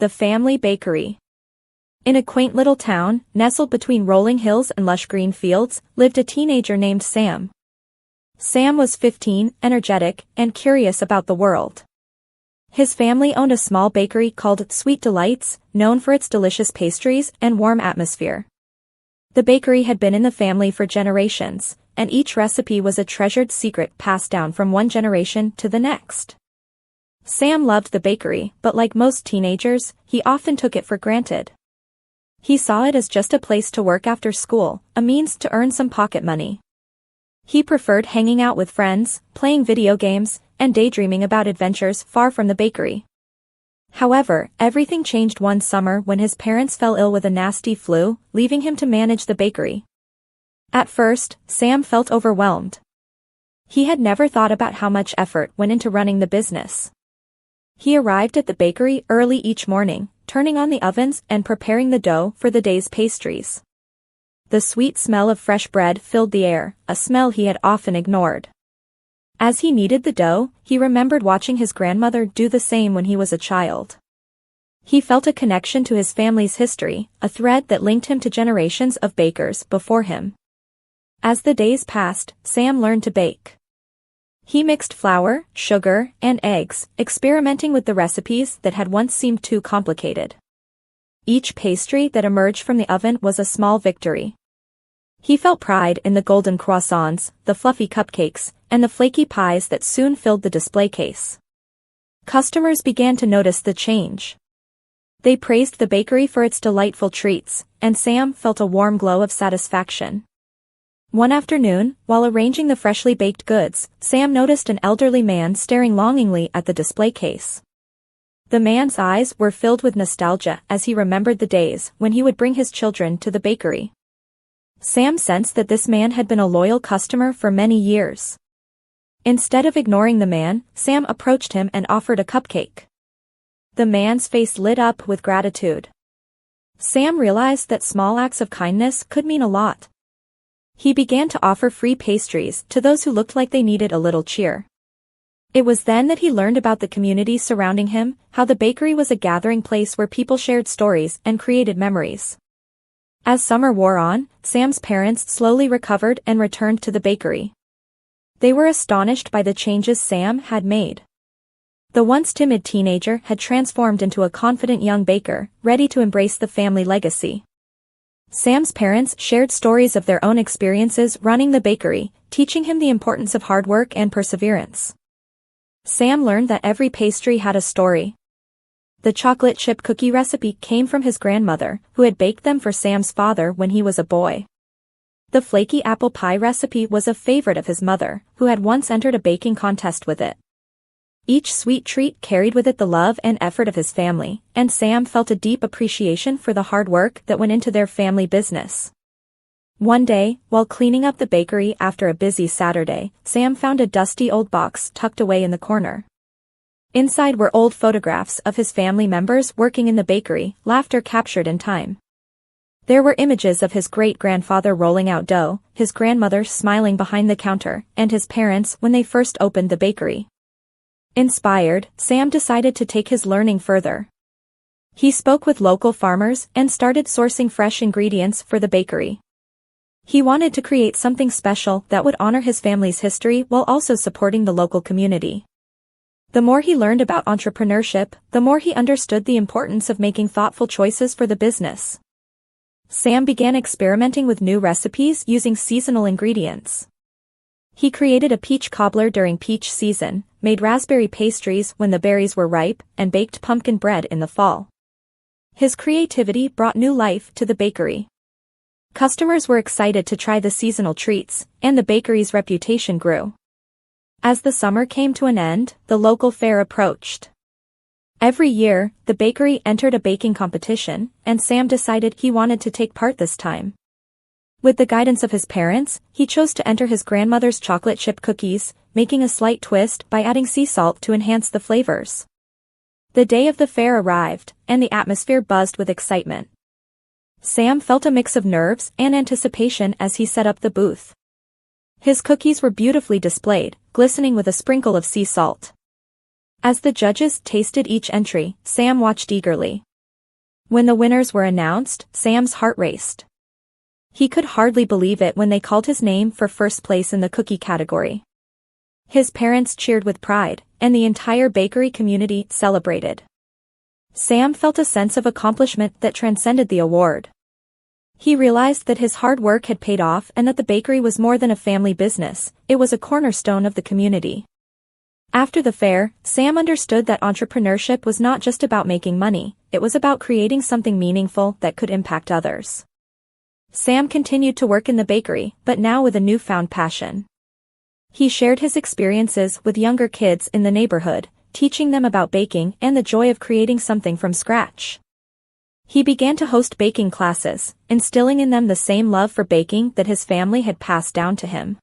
The family bakery. In a quaint little town, nestled between rolling hills and lush green fields, lived a teenager named Sam. Sam was 15, energetic, and curious about the world. His family owned a small bakery called Sweet Delights, known for its delicious pastries and warm atmosphere. The bakery had been in the family for generations, and each recipe was a treasured secret passed down from one generation to the next. Sam loved the bakery, but like most teenagers, he often took it for granted. He saw it as just a place to work after school, a means to earn some pocket money. He preferred hanging out with friends, playing video games, and daydreaming about adventures far from the bakery. However, everything changed one summer when his parents fell ill with a nasty flu, leaving him to manage the bakery. At first, Sam felt overwhelmed. He had never thought about how much effort went into running the business. He arrived at the bakery early each morning, turning on the ovens and preparing the dough for the day's pastries. The sweet smell of fresh bread filled the air, a smell he had often ignored. As he kneaded the dough, he remembered watching his grandmother do the same when he was a child. He felt a connection to his family's history, a thread that linked him to generations of bakers before him. As the days passed, Sam learned to bake. He mixed flour, sugar, and eggs, experimenting with the recipes that had once seemed too complicated. Each pastry that emerged from the oven was a small victory. He felt pride in the golden croissants, the fluffy cupcakes, and the flaky pies that soon filled the display case. Customers began to notice the change. They praised the bakery for its delightful treats, and Sam felt a warm glow of satisfaction. One afternoon, while arranging the freshly baked goods, Sam noticed an elderly man staring longingly at the display case. The man's eyes were filled with nostalgia as he remembered the days when he would bring his children to the bakery. Sam sensed that this man had been a loyal customer for many years. Instead of ignoring the man, Sam approached him and offered a cupcake. The man's face lit up with gratitude. Sam realized that small acts of kindness could mean a lot. He began to offer free pastries to those who looked like they needed a little cheer. It was then that he learned about the community surrounding him, how the bakery was a gathering place where people shared stories and created memories. As summer wore on, Sam's parents slowly recovered and returned to the bakery. They were astonished by the changes Sam had made. The once timid teenager had transformed into a confident young baker, ready to embrace the family legacy. Sam's parents shared stories of their own experiences running the bakery, teaching him the importance of hard work and perseverance. Sam learned that every pastry had a story. The chocolate chip cookie recipe came from his grandmother, who had baked them for Sam's father when he was a boy. The flaky apple pie recipe was a favorite of his mother, who had once entered a baking contest with it. Each sweet treat carried with it the love and effort of his family, and Sam felt a deep appreciation for the hard work that went into their family business. One day, while cleaning up the bakery after a busy Saturday, Sam found a dusty old box tucked away in the corner. Inside were old photographs of his family members working in the bakery, laughter captured in time. There were images of his great-grandfather rolling out dough, his grandmother smiling behind the counter, and his parents when they first opened the bakery. Inspired, Sam decided to take his learning further. He spoke with local farmers and started sourcing fresh ingredients for the bakery. He wanted to create something special that would honor his family's history while also supporting the local community. The more he learned about entrepreneurship, the more he understood the importance of making thoughtful choices for the business. Sam began experimenting with new recipes using seasonal ingredients. He created a peach cobbler during peach season, made raspberry pastries when the berries were ripe, and baked pumpkin bread in the fall. His creativity brought new life to the bakery. Customers were excited to try the seasonal treats, and the bakery's reputation grew. As the summer came to an end, the local fair approached. Every year, the bakery entered a baking competition, and Sam decided he wanted to take part this time. With the guidance of his parents, he chose to enter his grandmother's chocolate chip cookies, making a slight twist by adding sea salt to enhance the flavors. The day of the fair arrived, and the atmosphere buzzed with excitement. Sam felt a mix of nerves and anticipation as he set up the booth. His cookies were beautifully displayed, glistening with a sprinkle of sea salt. As the judges tasted each entry, Sam watched eagerly. When the winners were announced, Sam's heart raced. He could hardly believe it when they called his name for first place in the cookie category. His parents cheered with pride, and the entire bakery community celebrated. Sam felt a sense of accomplishment that transcended the award. He realized that his hard work had paid off and that the bakery was more than a family business, it was a cornerstone of the community. After the fair, Sam understood that entrepreneurship was not just about making money, it was about creating something meaningful that could impact others. Sam continued to work in the bakery, but now with a newfound passion. He shared his experiences with younger kids in the neighborhood, teaching them about baking and the joy of creating something from scratch. He began to host baking classes, instilling in them the same love for baking that his family had passed down to him.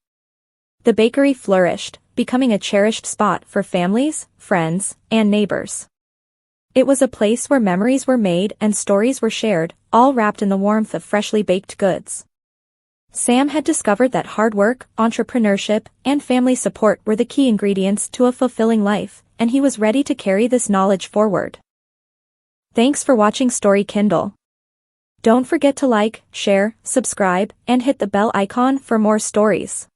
The bakery flourished, becoming a cherished spot for families, friends, and neighbors. It was a place where memories were made and stories were shared, all wrapped in the warmth of freshly baked goods. Sam had discovered that hard work, entrepreneurship, and family support were the key ingredients to a fulfilling life, and he was ready to carry this knowledge forward. Thanks for watching Story Kindle. Don't forget to like, share, subscribe, and hit the bell icon for more stories.